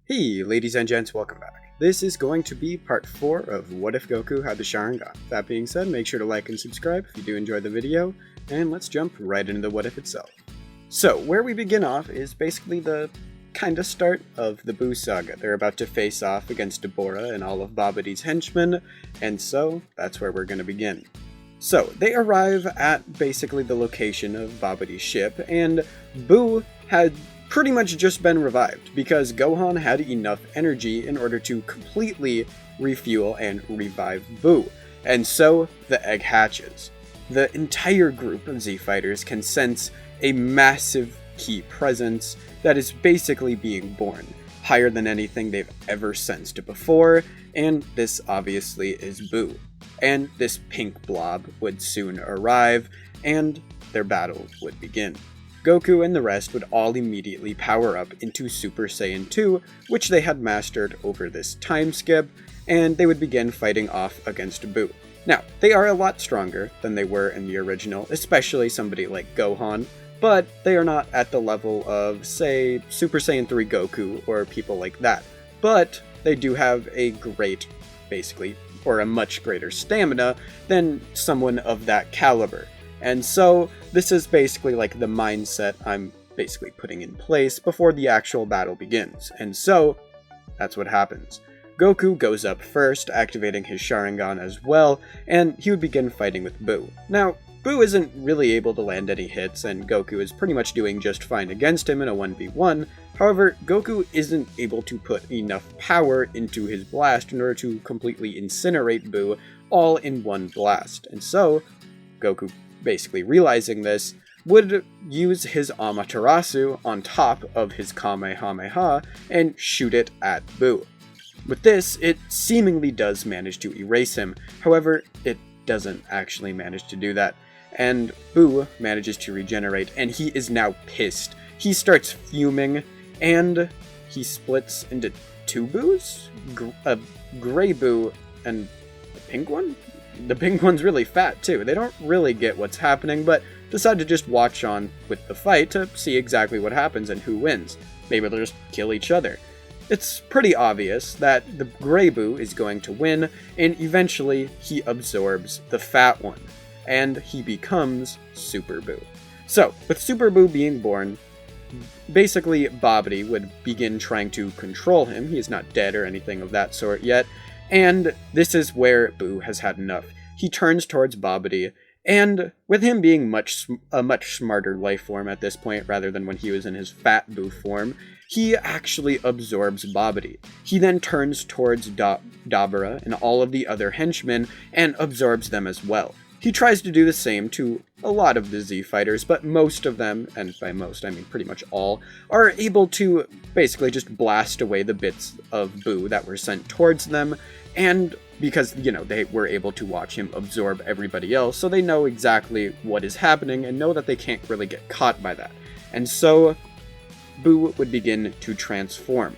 Hey, ladies and gents, welcome back. This is going to be part 4 of What If Goku Had the Sharingan. That being said, make sure to like and subscribe if you do enjoy the video, and let's jump right into the What If itself. So, where we begin off is basically the kinda start of the Buu saga. They're about to face off against Deborah and all of Babidi's henchmen, and so that's where we're going to begin. So, they arrive at basically the location of Babidi's ship, and Buu had pretty much just been revived, because Gohan had enough energy in order to completely refuel and revive Buu, and so the egg hatches. The entire group of Z-Fighters can sense a massive key presence that is basically being born, higher than anything they've ever sensed before, and this obviously is Buu. And this pink blob would soon arrive, and their battle would begin. Goku and the rest would all immediately power up into Super Saiyan 2, which they had mastered over this time skip, and they would begin fighting off against Buu. Now, they are a lot stronger than they were in the original, especially somebody like Gohan, but they are not at the level of, say, Super Saiyan 3 Goku or people like that. But they do have a great, basically, or a much greater stamina than someone of that caliber. And so, this is basically like the mindset I'm basically putting in place before the actual battle begins. And so, that's what happens. Goku goes up first, activating his Sharingan as well, and he would begin fighting with Buu. Now, Buu isn't really able to land any hits, and Goku is pretty much doing just fine against him in a 1v1. However, Goku isn't able to put enough power into his blast in order to completely incinerate Buu all in one blast. And so, Goku, basically realizing this, would use his Amaterasu on top of his Kamehameha and shoot it at Buu. With this, it seemingly does manage to erase him, however, it doesn't actually manage to do that, and Buu manages to regenerate, and he is now pissed. He starts fuming, and he splits into two Buus? A gray Buu and a pink one? The pink one's really fat too. They don't really get what's happening, but decide to just watch on with the fight to see exactly what happens and who wins. Maybe they'll just kill each other. It's pretty obvious that the gray Buu is going to win, and eventually he absorbs the fat one, and he becomes Super Buu. So, with Super Buu being born, basically Babidi would begin trying to control him. He is not dead or anything of that sort yet, and this is where Buu has had enough. He turns towards Babidi, and with him being a much smarter life form at this point rather than when he was in his fat Buu form, he actually absorbs Babidi. He then turns towards Dabura and all of the other henchmen and absorbs them as well. He tries to do the same to a lot of the Z-Fighters, but most of them, and by most I mean pretty much all, are able to basically just blast away the bits of Buu that were sent towards them, and because, they were able to watch him absorb everybody else, so they know exactly what is happening and know that they can't really get caught by that. And so, Buu would begin to transform.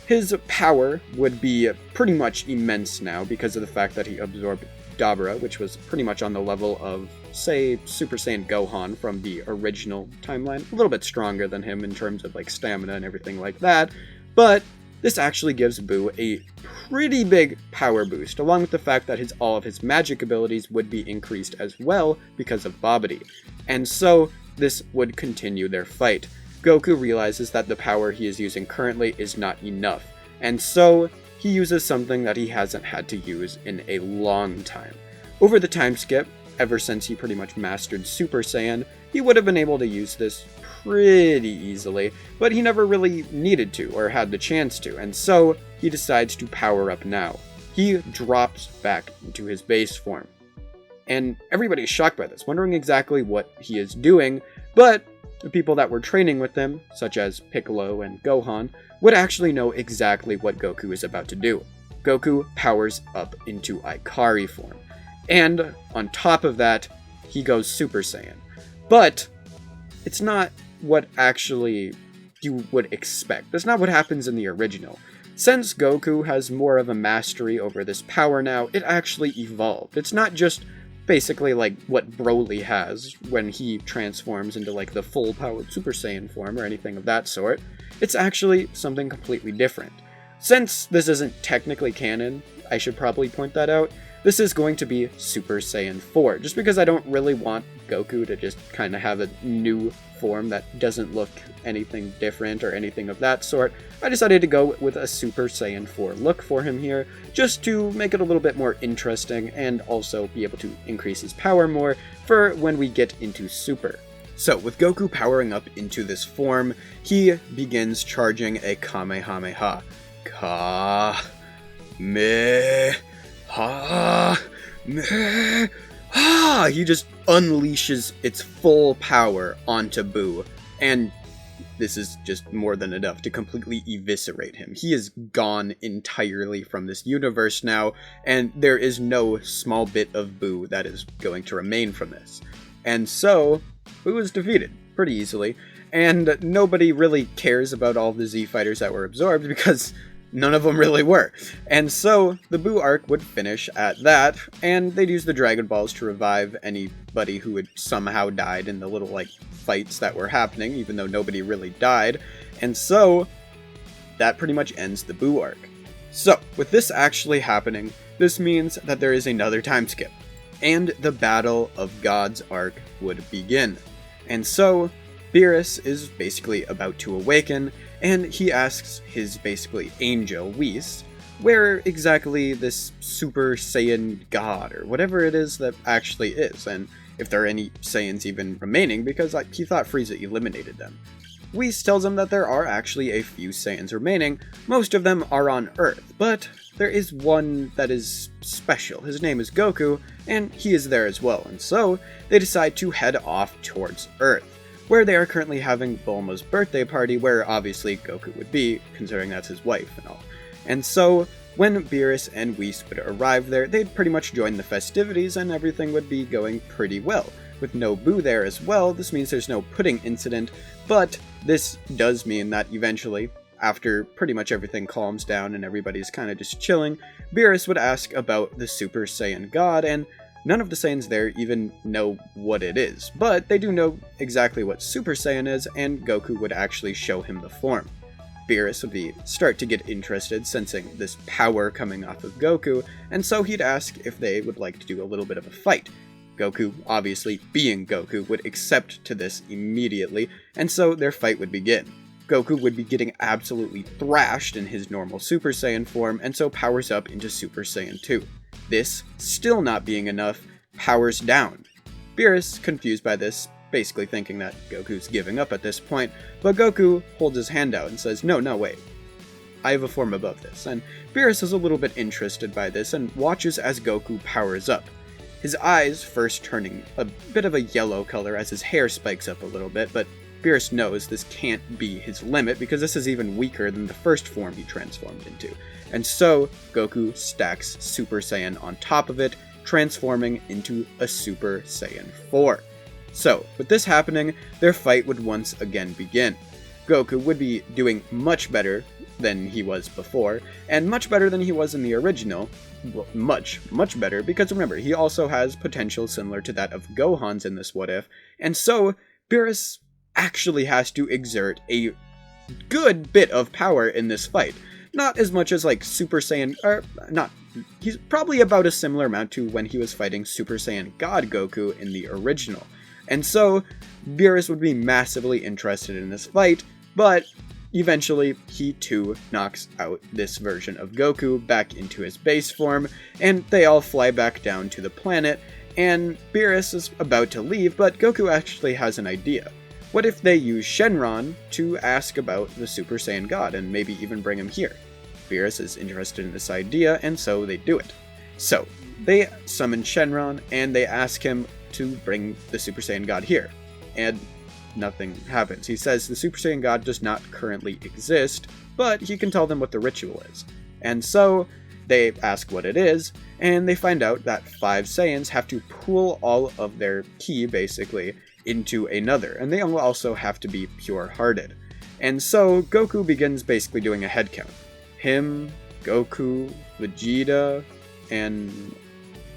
His power would be pretty much immense now because of the fact that he absorbed Dabura, which was pretty much on the level of, say, Super Saiyan Gohan from the original timeline. A little bit stronger than him in terms of stamina and everything like that, but this actually gives Buu a pretty big power boost, along with the fact that all of his magic abilities would be increased as well because of Babidi. And so, this would continue their fight. Goku realizes that the power he is using currently is not enough, and so he uses something that he hasn't had to use in a long time. Over the time skip, ever since he pretty much mastered Super Saiyan, he would have been able to use this pretty easily, but he never really needed to or had the chance to, and so he decides to power up now. He drops back into his base form. And everybody's shocked by this, wondering exactly what he is doing, but the people that were training with him, such as Piccolo and Gohan, would actually know exactly what Goku is about to do. Goku powers up into Ikari form. And on top of that, he goes Super Saiyan. But it's not what actually you would expect. That's not what happens in the original. Since Goku has more of a mastery over this power now, it actually evolved. It's not just basically like what Broly has when he transforms into like the full-powered Super Saiyan form or anything of that sort. It's actually something completely different. Since this isn't technically canon, I should probably point that out, this is going to be Super Saiyan 4, just because I don't really want Goku to just kind of have a new form that doesn't look anything different or anything of that sort. I decided to go with a Super Saiyan 4 look for him here, just to make it a little bit more interesting and also be able to increase his power more for when we get into Super. So, with Goku powering up into this form, he begins charging a Kamehameha. He just unleashes its full power onto Buu, and this is just more than enough to completely eviscerate him. He is gone entirely from this universe now, and there is no small bit of Buu that is going to remain from this. And so, Buu is defeated pretty easily, and nobody really cares about all the Z fighters that were absorbed because none of them really were. And so, the Buu arc would finish at that, and they'd use the Dragon Balls to revive anybody who had somehow died in the little, fights that were happening, even though nobody really died. And so, that pretty much ends the Buu arc. So, with this actually happening, this means that there is another time skip, and the Battle of Gods arc would begin. And so, Beerus is basically about to awaken, and he asks his basically angel, Whis, where exactly this Super Saiyan God, or whatever it is that actually is, and if there are any Saiyans even remaining, because he thought Frieza eliminated them. Whis tells him that there are actually a few Saiyans remaining. Most of them are on Earth, but there is one that is special. His name is Goku, and he is there as well, and so they decide to head off towards Earth, where they are currently having Bulma's birthday party, where obviously Goku would be, considering that's his wife and all. And so, when Beerus and Whis would arrive there, they'd pretty much join the festivities and everything would be going pretty well. With no Buu there as well, this means there's no pudding incident, but this does mean that eventually, after pretty much everything calms down and everybody's kind of just chilling, Beerus would ask about the Super Saiyan God, and none of the Saiyans there even know what it is, but they do know exactly what Super Saiyan is, and Goku would actually show him the form. Beerus would start to get interested, sensing this power coming off of Goku, and so he'd ask if they would like to do a little bit of a fight. Goku, obviously being Goku, would accept to this immediately, and so their fight would begin. Goku would be getting absolutely thrashed in his normal Super Saiyan form, and so powers up into Super Saiyan 2. This, still not being enough, powers down. Beerus, confused by this, basically thinking that Goku's giving up at this point, but Goku holds his hand out and says, no, wait. I have a form above this, and Beerus is a little bit interested by this and watches as Goku powers up. His eyes first turning a bit of a yellow color as his hair spikes up a little bit, but Beerus knows this can't be his limit because this is even weaker than the first form he transformed into. And so, Goku stacks Super Saiyan on top of it, transforming into a Super Saiyan 4. So, with this happening, their fight would once again begin. Goku would be doing much better than he was before, and much better than he was in the original. Well, much better, because remember, he also has potential similar to that of Gohan's in this What If, and so, Beerus actually has to exert a good bit of power in this fight. Not as much as Super Saiyan, he's probably about a similar amount to when he was fighting Super Saiyan God Goku in the original. And so, Beerus would be massively interested in this fight, but eventually he too knocks out this version of Goku back into his base form, and they all fly back down to the planet, and Beerus is about to leave, but Goku actually has an idea. What if they use Shenron to ask about the Super Saiyan God, and maybe even bring him here? Beerus is interested in this idea, and so they do it. So, they summon Shenron, and they ask him to bring the Super Saiyan God here. And nothing happens. He says the Super Saiyan God does not currently exist, but he can tell them what the ritual is. And so, they ask what it is, and they find out that 5 Saiyans have to pool all of their ki, basically, into another, and they also have to be pure-hearted. And so, Goku begins basically doing a headcount. Him, Goku, Vegeta, and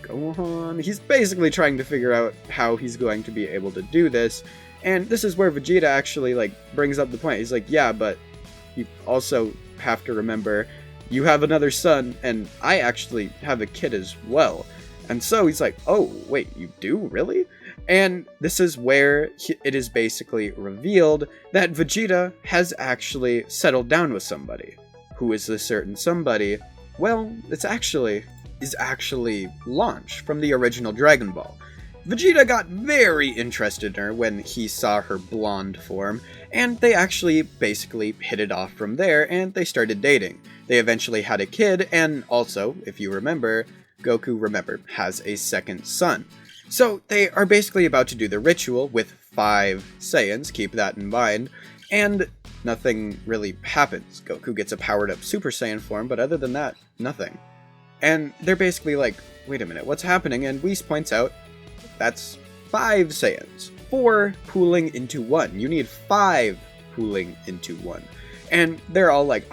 Gohan. He's basically trying to figure out how he's going to be able to do this, and this is where Vegeta actually brings up the point. He's like, yeah, but you also have to remember you have another son, and I actually have a kid as well. And so he's like, oh, wait, you do? Really? And this is where it is basically revealed that Vegeta has actually settled down with somebody. Who is this certain somebody? Well, is actually Launch from the original Dragon Ball. Vegeta got very interested in her when he saw her blonde form, and they actually basically hit it off from there, and they started dating. They eventually had a kid, and also, if you remember, Goku, has a second son. So they are basically about to do the ritual with 5 Saiyans, keep that in mind, and nothing really happens. Goku gets a powered up Super Saiyan form, but other than that, nothing. And they're basically like, wait a minute, what's happening? And Whis points out, that's 5 Saiyans. 4 pooling into 1. You need 5 pooling into 1. And they're all like,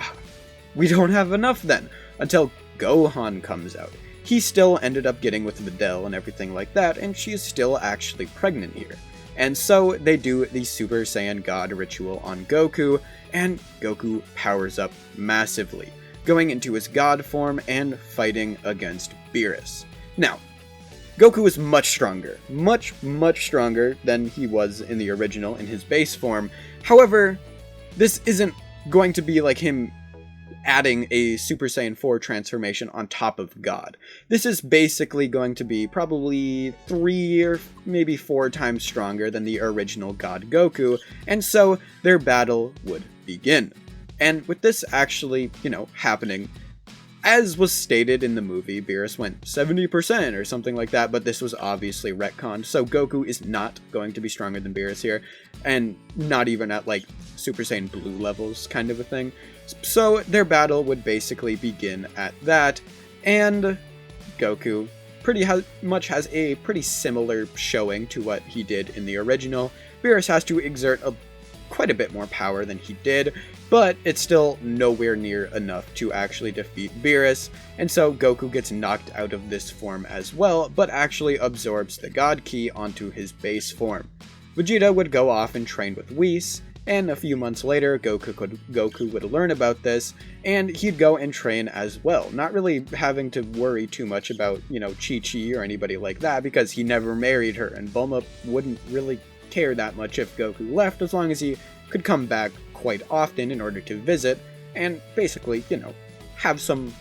we don't have enough then. Until Gohan comes out. He still ended up getting with Videl and everything like that, and she is still actually pregnant here. And so they do the Super Saiyan God ritual on Goku, and Goku powers up massively, going into his God form and fighting against Beerus. Now, Goku is much stronger. Much stronger than he was in the original in his base form. However, this isn't going to be like him adding a Super Saiyan 4 transformation on top of God. This is basically going to be probably 3 or maybe 4 times stronger than the original God Goku, and so their battle would begin. And with this actually, happening, as was stated in the movie, Beerus went 70% or something like that, but this was obviously retconned, so Goku is not going to be stronger than Beerus here, and not even at like Super Saiyan Blue levels kind of a thing. So their battle would basically begin at that, and Goku pretty much has a pretty similar showing to what he did in the original. Beerus has to exert quite a bit more power than he did, but it's still nowhere near enough to actually defeat Beerus, and so Goku gets knocked out of this form as well, but actually absorbs the God Ki onto his base form. Vegeta would go off and train with Whis, and a few months later, Goku would learn about this, and he'd go and train as well, not really having to worry too much about, Chi-Chi or anybody like that, because he never married her, and Bulma wouldn't really care that much if Goku left, as long as he could come back quite often in order to visit, and basically, have some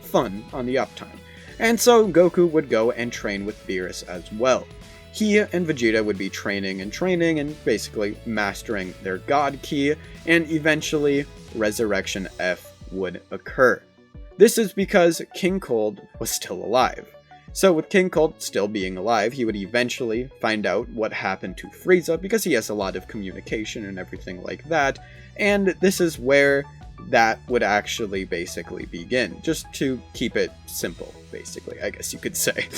fun on the uptime. And so Goku would go and train with Beerus as well. He and Vegeta would be training and basically mastering their God Ki, and eventually Resurrection F would occur. This is because King Cold was still alive. So with King Cold still being alive, he would eventually find out what happened to Frieza, because he has a lot of communication and everything like that, and this is where that would actually basically begin, just to keep it simple, basically, I guess you could say.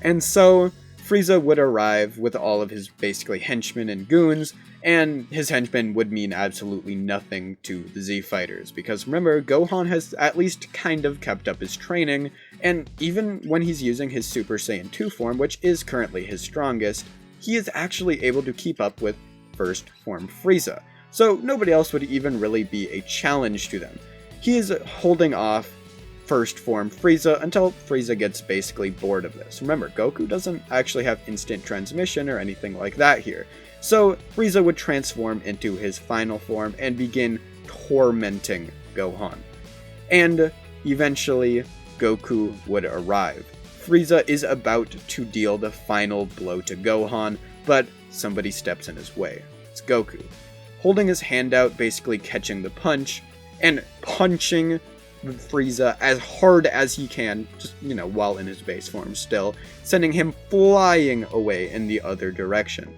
And so Frieza would arrive with all of his basically henchmen and goons, and his henchmen would mean absolutely nothing to the Z Fighters, because remember, Gohan has at least kind of kept up his training, and even when he's using his Super Saiyan 2 form, which is currently his strongest, he is actually able to keep up with First Form Frieza, so nobody else would even really be a challenge to them. He is holding off First Form Frieza until Frieza gets basically bored of this. Remember, Goku doesn't actually have instant transmission or anything like that here. So Frieza would transform into his final form and begin tormenting Gohan. And eventually, Goku would arrive. Frieza is about to deal the final blow to Gohan, but somebody steps in his way. It's Goku, holding his hand out, basically catching the punch, and punching Frieza as hard as he can, just, while in his base form still, sending him flying away in the other direction.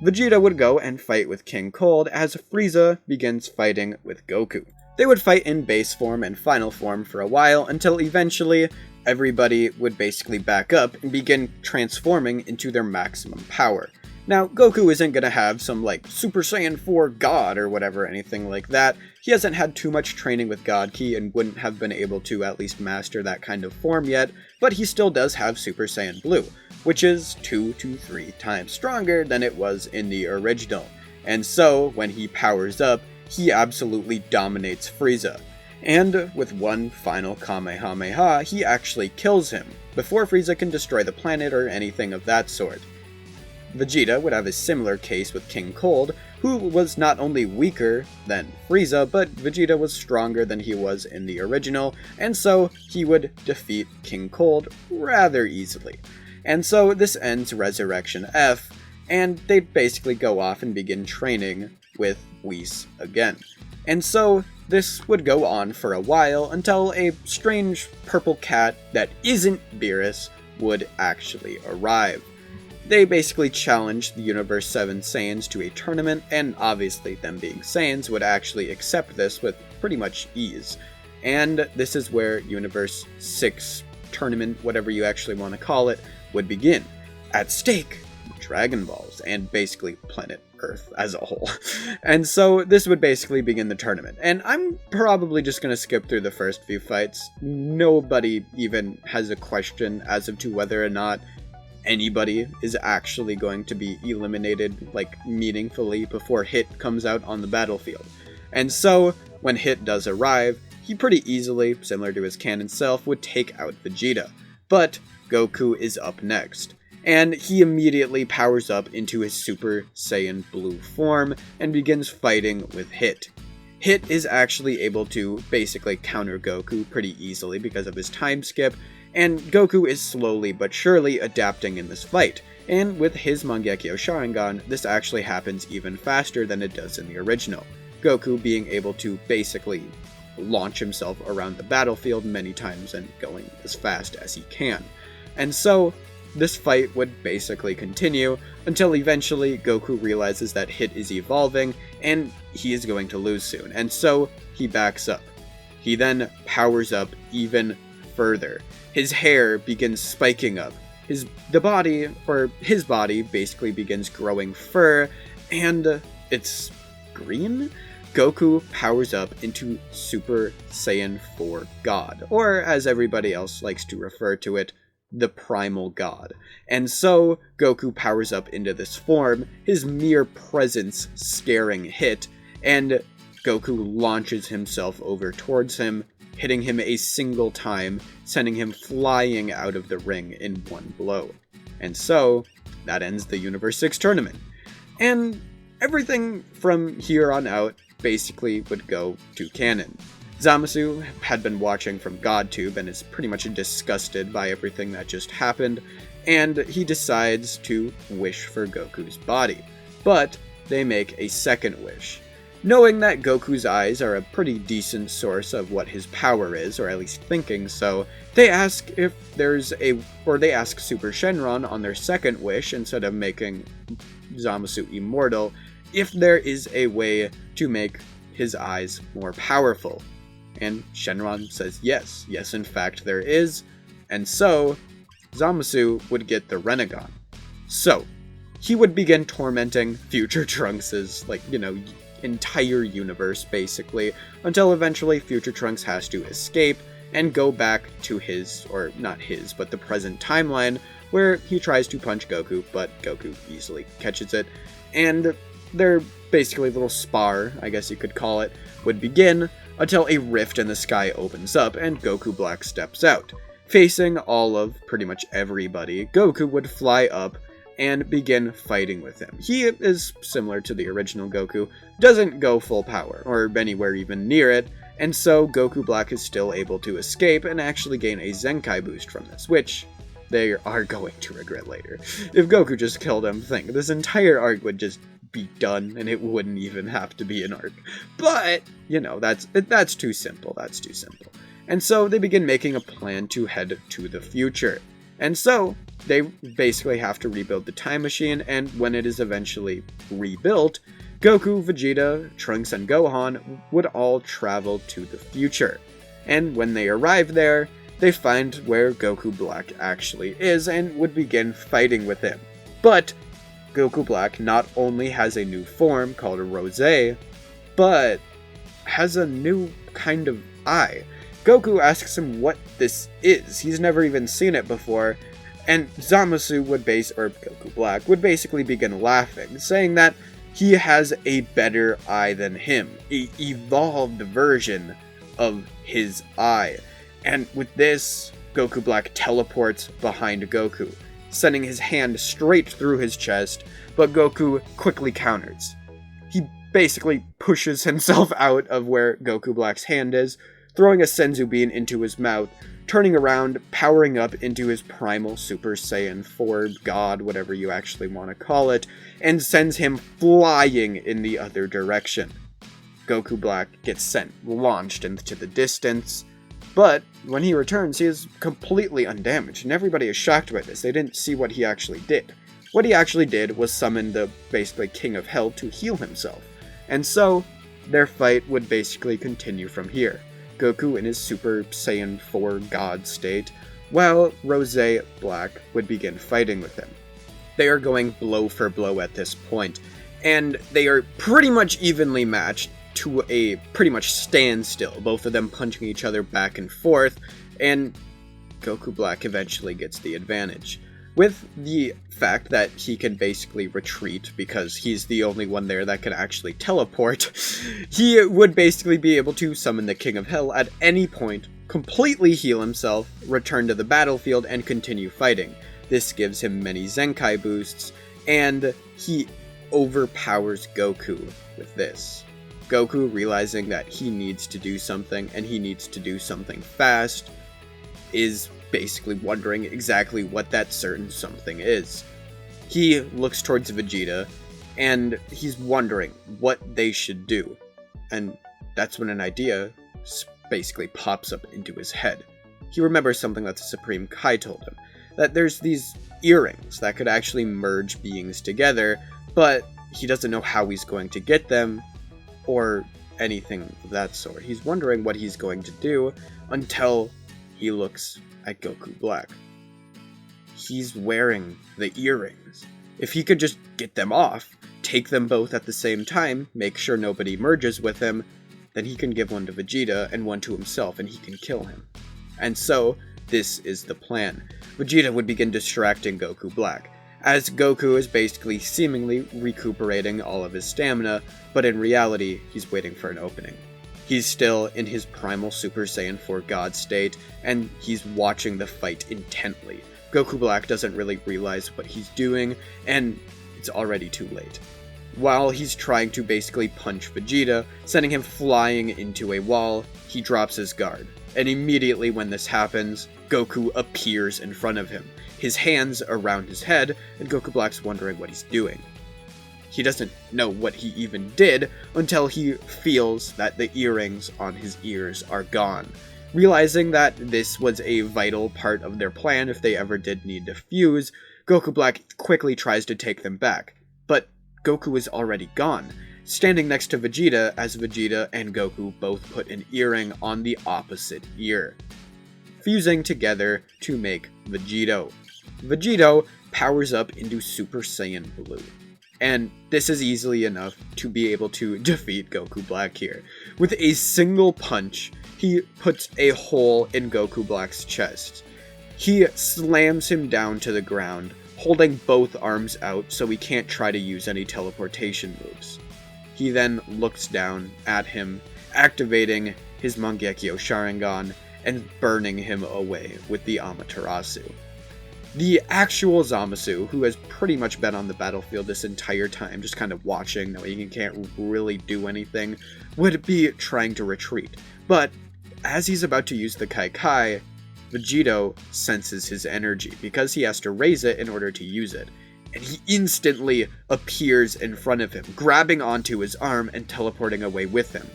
Vegeta would go and fight with King Cold as Frieza begins fighting with Goku. They would fight in base form and final form for a while until eventually everybody would basically back up and begin transforming into their maximum power. Now, Goku isn't gonna have some, Super Saiyan 4 God or whatever, anything like that. He hasn't had too much training with God Ki and wouldn't have been able to at least master that kind of form yet, but he still does have Super Saiyan Blue, which is 2 to 3 times stronger than it was in the original. And so, when he powers up, he absolutely dominates Frieza. And with one final Kamehameha, he actually kills him, before Frieza can destroy the planet or anything of that sort. Vegeta would have a similar case with King Cold, who was not only weaker than Frieza, but Vegeta was stronger than he was in the original, and so he would defeat King Cold rather easily. And so this ends Resurrection F, and they basically go off and begin training with Whis again. And so this would go on for a while until a strange purple cat that isn't Beerus would actually arrive. They basically challenged the Universe 7 Saiyans to a tournament, and obviously them being Saiyans would actually accept this with pretty much ease. And this is where Universe 6 tournament, whatever you actually want to call it, would begin. At stake, Dragon Balls, and basically planet Earth as a whole. And so this would basically begin the tournament. And I'm probably just going to skip through the first few fights. Nobody even has a question as to whether or not anybody is actually going to be eliminated, like, meaningfully before Hit comes out on the battlefield. And so, when Hit does arrive, he pretty easily, similar to his canon self, would take out Vegeta. But Goku is up next, and he immediately powers up into his Super Saiyan Blue form and begins fighting with Hit. Hit is actually able to basically counter Goku pretty easily because of his time skip, and Goku is slowly but surely adapting in this fight, and with his Mangekyo Sharingan, this actually happens even faster than it does in the original, Goku being able to basically launch himself around the battlefield many times and going as fast as he can. And so, this fight would basically continue until eventually Goku realizes that Hit is evolving and he is going to lose soon, and so he backs up. He then powers up even further. His hair begins spiking up. His body basically begins growing fur, and it's green? Goku powers up into Super Saiyan 4 God, or as everybody else likes to refer to it, the Primal God. And so, Goku powers up into this form, his mere presence scaring Hit, and Goku launches himself over towards him, hitting him a single time, sending him flying out of the ring in one blow. And so, that ends the Universe 6 tournament. And everything from here on out basically would go to canon. Zamasu had been watching from GodTube and is pretty much disgusted by everything that just happened, and he decides to wish for Goku's body. But they make a second wish. Knowing that Goku's eyes are a pretty decent source of what his power is, or at least thinking so, they ask Super Shenron on their second wish, instead of making Zamasu immortal, if there is a way to make his eyes more powerful. And Shenron says yes, in fact there is, and so Zamasu would get the Renegon. So, he would begin tormenting future Trunks' entire universe, basically, until eventually future Trunks has to escape and go back to the present timeline, where he tries to punch Goku, but Goku easily catches it, and their basically little spar, I guess you could call it, would begin until a rift in the sky opens up and Goku Black steps out. Facing all of pretty much everybody, Goku would fly up and begin fighting with him. He is similar to the original Goku, doesn't go full power, or anywhere even near it, and so Goku Black is still able to escape and actually gain a Zenkai boost from this, which they are going to regret later. If Goku just killed him, this entire arc would just be done, and it wouldn't even have to be an arc. But, that's too simple, And so they begin making a plan to head to the future. And so, they basically have to rebuild the time machine, and when it is eventually rebuilt, Goku, Vegeta, Trunks, and Gohan would all travel to the future. And when they arrive there, they find where Goku Black actually is and would begin fighting with him. But Goku Black not only has a new form called a Rose, but has a new kind of eye. Goku asks him what this is. He's never even seen it before, and Zamasu Goku Black would basically begin laughing, saying that he has a better eye than him, an evolved version of his eye. And with this, Goku Black teleports behind Goku, sending his hand straight through his chest, but Goku quickly counters. He basically pushes himself out of where Goku Black's hand is, throwing a Senzu Bean into his mouth, turning around, powering up into his primal Super Saiyan 4 God, whatever you actually want to call it, and sends him flying in the other direction. Goku Black gets launched into the distance, but when he returns, he is completely undamaged, and everybody is shocked by this. They didn't see what he actually did. What he actually did was summon the basically King of Hell to heal himself, and so their fight would basically continue from here. Goku in his Super Saiyan 4 God state, while Rose Black would begin fighting with him. They are going blow for blow at this point, and they are pretty much evenly matched to a pretty much standstill, both of them punching each other back and forth, and Goku Black eventually gets the advantage. With the fact that he can basically retreat because he's the only one there that can actually teleport, he would basically be able to summon the King of Hell at any point, completely heal himself, return to the battlefield, and continue fighting. This gives him many Zenkai boosts, and he overpowers Goku with this. Goku, realizing that he needs to do something, and he needs to do something fast, is basically wondering exactly what that certain something is. He looks towards Vegeta, and he's wondering what they should do. And that's when an idea basically pops up into his head. He remembers something that the Supreme Kai told him, that there's these earrings that could actually merge beings together, but he doesn't know how he's going to get them, or anything of that sort. He's wondering what he's going to do until he looks at Goku Black. He's wearing the earrings. If he could just get them off, take them both at the same time, make sure nobody merges with him, then he can give one to Vegeta and one to himself, and he can kill him. And so, this is the plan. Vegeta would begin distracting Goku Black, as Goku is basically seemingly recuperating all of his stamina, but in reality, he's waiting for an opening. He's still in his primal Super Saiyan 4 God state, and he's watching the fight intently. Goku Black doesn't really realize what he's doing, and it's already too late. While he's trying to basically punch Vegeta, sending him flying into a wall, he drops his guard. And immediately when this happens, Goku appears in front of him, his hands around his head, and Goku Black's wondering what he's doing. He doesn't know what he even did until he feels that the earrings on his ears are gone. Realizing that this was a vital part of their plan if they ever did need to fuse, Goku Black quickly tries to take them back. But Goku is already gone, standing next to Vegeta as Vegeta and Goku both put an earring on the opposite ear, fusing together to make Vegito. Vegito powers up into Super Saiyan Blue. And this is easily enough to be able to defeat Goku Black here. With a single punch, he puts a hole in Goku Black's chest. He slams him down to the ground, holding both arms out so he can't try to use any teleportation moves. He then looks down at him, activating his Mangekyo Sharingan and burning him away with the Amaterasu. The actual Zamasu, who has pretty much been on the battlefield this entire time, just kind of watching, knowing he can't really do anything, would be trying to retreat. But as he's about to use the Kai Kai, Vegito senses his energy, because he has to raise it in order to use it. And he instantly appears in front of him, grabbing onto his arm and teleporting away with him.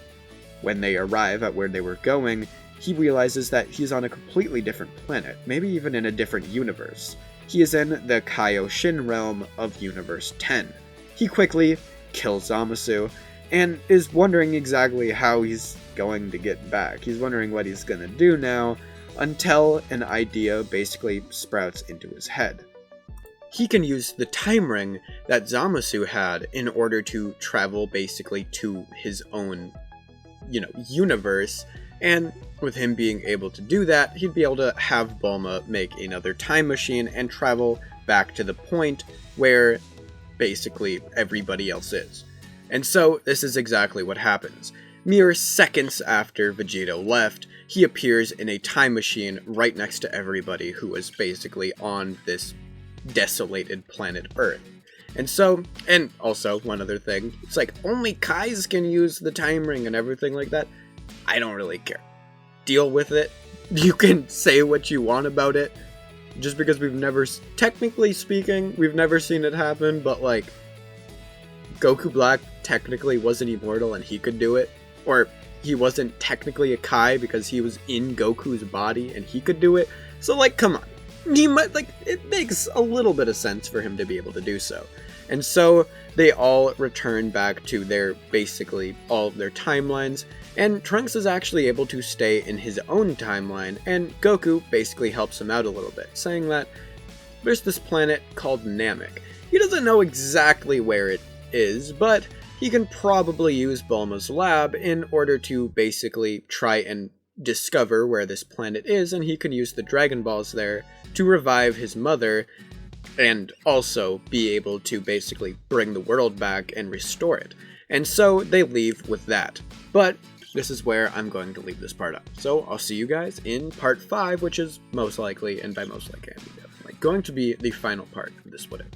When they arrive at where they were going, he realizes that he's on a completely different planet, maybe even in a different universe. He is in the Kaioshin realm of Universe 10. He quickly kills Zamasu, and is wondering exactly how he's going to get back. He's wondering what he's gonna do now, until an idea basically sprouts into his head. He can use the time ring that Zamasu had in order to travel basically to his own, universe, and with him being able to do that, he'd be able to have Bulma make another time machine and travel back to the point where basically everybody else is. And so this is exactly what happens. mere seconds after Vegeta left, he appears in a time machine right next to everybody who was basically on this desolated planet Earth. And so, and also, one other thing, it's like, only Kais can use the time ring and everything like that. I don't really care. Deal with it. You can say what you want about it. Just because we've never, technically speaking, we've never seen it happen, but like, Goku Black technically wasn't immortal and he could do it. Or he wasn't technically a Kai because he was in Goku's body and he could do it. So like, come on. He might, like, it makes a little bit of sense for him to be able to do so. And so they all return back to their, basically, all of their timelines, and Trunks is actually able to stay in his own timeline, and Goku basically helps him out a little bit, saying that there's this planet called Namek. He doesn't know exactly where it is, but he can probably use Bulma's lab in order to basically try and discover where this planet is, and he can use the Dragon Balls there to revive his mother and also be able to basically bring the world back and restore it. And so they leave with that. But this is where I'm going to leave this part up. So I'll see you guys in part 5, which is most likely, and by most likely I mean definitely, going to be the final part of this What If.